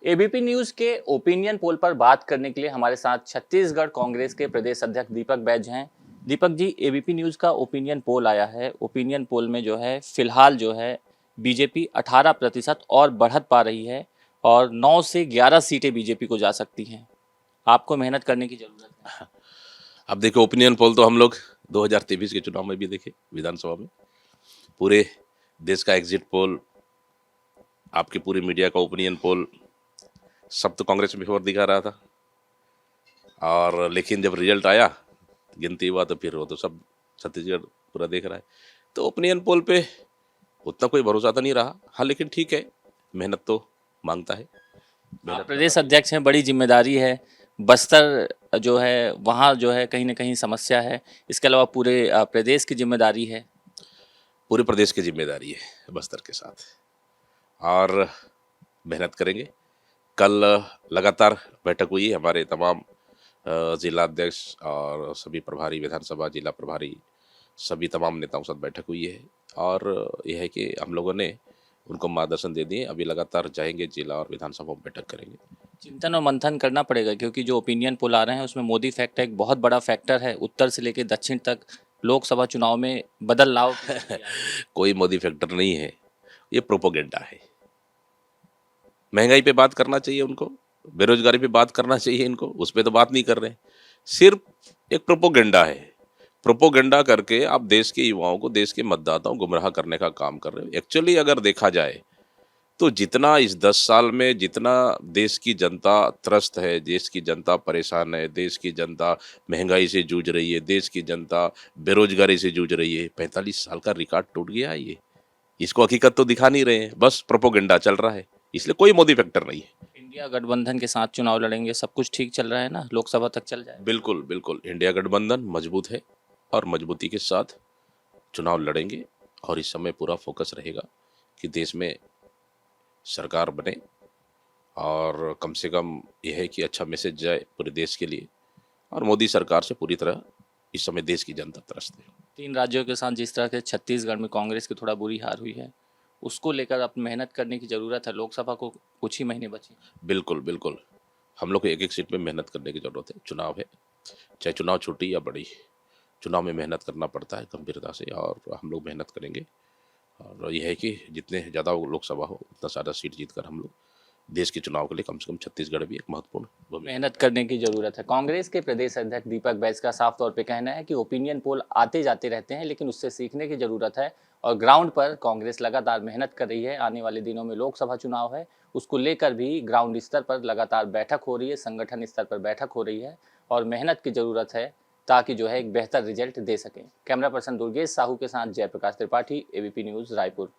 ABP news के opinion poll पर बात करने के लिए हमारे साथ छत्तीसगढ़ कांग्रेस के प्रदेश अध्यक्ष दीपक बैज हैं। दीपक जी, एबीपी न्यूज का ओपिनियन पोल आया है। ओपिनियन पोल में जो है फिलहाल जो है बीजेपी 18% और बढ़त पा रही है और 9 से 11 सीटें बीजेपी को जा सकती हैं। आपको मेहनत करने की जरूरत है। अब देखो, ओपिनियन पोल तो हम लोग 2023 के चुनाव में भी देखे, विधानसभा में पूरे देश का एग्जिट पोल, आपके पूरे मीडिया का ओपिनियन पोल, सब तो कांग्रेस में फेवर दिखा रहा था। और लेकिन जब रिजल्ट आया, गिनती हुआ, तो फिर वो तो सब छत्तीसगढ़ पूरा देख रहा है। तो ओपिनियन पोल पे उतना कोई भरोसा तो नहीं रहा। हाँ, लेकिन ठीक है, मेहनत तो मांगता है। आप प्रदेश अध्यक्ष हैं, बड़ी जिम्मेदारी है। बस्तर जो है वहाँ जो है कहीं ना कहीं समस्या है। इसके अलावा पूरे प्रदेश की जिम्मेदारी है। पूरे प्रदेश की जिम्मेदारी है बस्तर के साथ, और मेहनत करेंगे। कल लगातार बैठक हुई, हमारे तमाम जिला अध्यक्ष और सभी प्रभारी, विधानसभा जिला प्रभारी, सभी तमाम नेताओं के साथ बैठक हुई है। और यह है कि हम लोगों ने उनको मार्गदर्शन दे दिए। अभी लगातार जाएंगे, जिला और विधानसभा में बैठक करेंगे। चिंतन और मंथन करना पड़ेगा, क्योंकि जो ओपिनियन पोल आ रहे हैं उसमें मोदी फैक्टर एक बहुत बड़ा फैक्टर है। उत्तर से लेकर दक्षिण तक लोकसभा चुनाव में बदलाव कोई मोदी फैक्टर नहीं है, ये प्रोपोगेंडा है। महंगाई पे बात करना चाहिए उनको, बेरोजगारी पे बात करना चाहिए इनको, उस पर तो बात नहीं कर रहे। सिर्फ एक प्रोपोगेंडा है। प्रोपोगेंडा करके आप देश के युवाओं को, देश के मतदाताओं को गुमराह करने का काम कर रहे हो। एक्चुअली अगर देखा जाए तो जितना इस 10 साल में जितना देश की जनता त्रस्त है, देश की जनता परेशान है, देश की जनता महंगाई से जूझ रही है, देश की जनता बेरोजगारी से जूझ रही है, 45 साल का रिकॉर्ड टूट गया है। ये इसको हकीकत तो दिखा नहीं रहे हैं, बस प्रोपोगेंडा चल रहा है। इसलिए कोई मोदी फैक्टर नहीं है। इंडिया गठबंधन के साथ चुनाव लड़ेंगे, सब कुछ ठीक चल रहा है ना, लोकसभा तक चल जाए। बिल्कुल बिल्कुल, इंडिया गठबंधन मजबूत है और मजबूती के साथ चुनाव लड़ेंगे। और इस समय पूरा फोकस रहेगा कि देश में सरकार बने, और कम से कम यह है कि अच्छा मैसेज जाए पूरे देश के लिए। और मोदी सरकार से पूरी तरह इस समय देश की जनता त्रस्त है। 3 राज्यों के साथ जिस तरह से छत्तीसगढ़ में कांग्रेस की थोड़ा बुरी हार हुई है, उसको लेकर अब मेहनत करने की ज़रूरत है। लोकसभा को कुछ ही महीने बचे। बिल्कुल बिल्कुल, हम लोग को एक एक सीट में मेहनत करने की ज़रूरत है। चुनाव है, चाहे चुनाव छोटी या बड़ी, चुनाव में मेहनत करना पड़ता है गंभीरता से, और हम लोग मेहनत करेंगे। और यह है कि जितने ज़्यादा लोकसभा हो, उतना ज़्यादा सीट जीतकर हम लोग देश के चुनाव के लिए कम से कम छत्तीसगढ़ भी एक महत्वपूर्ण मेहनत करने की जरूरत है। कांग्रेस के प्रदेश अध्यक्ष दीपक बैज का साफ तौर पे कहना है कि ओपिनियन पोल आते जाते रहते हैं, लेकिन उससे सीखने की जरूरत है। और ग्राउंड पर कांग्रेस लगातार मेहनत कर रही है। आने वाले दिनों में लोकसभा चुनाव है, उसको लेकर भी ग्राउंड स्तर पर लगातार बैठक हो रही है, संगठन स्तर पर बैठक हो रही है और मेहनत की जरूरत है, ताकि जो है एक बेहतर रिजल्ट दे सकें। कैमरा पर्सन दुर्गेश साहू के साथ जयप्रकाश त्रिपाठी, एबीपी न्यूज़, रायपुर।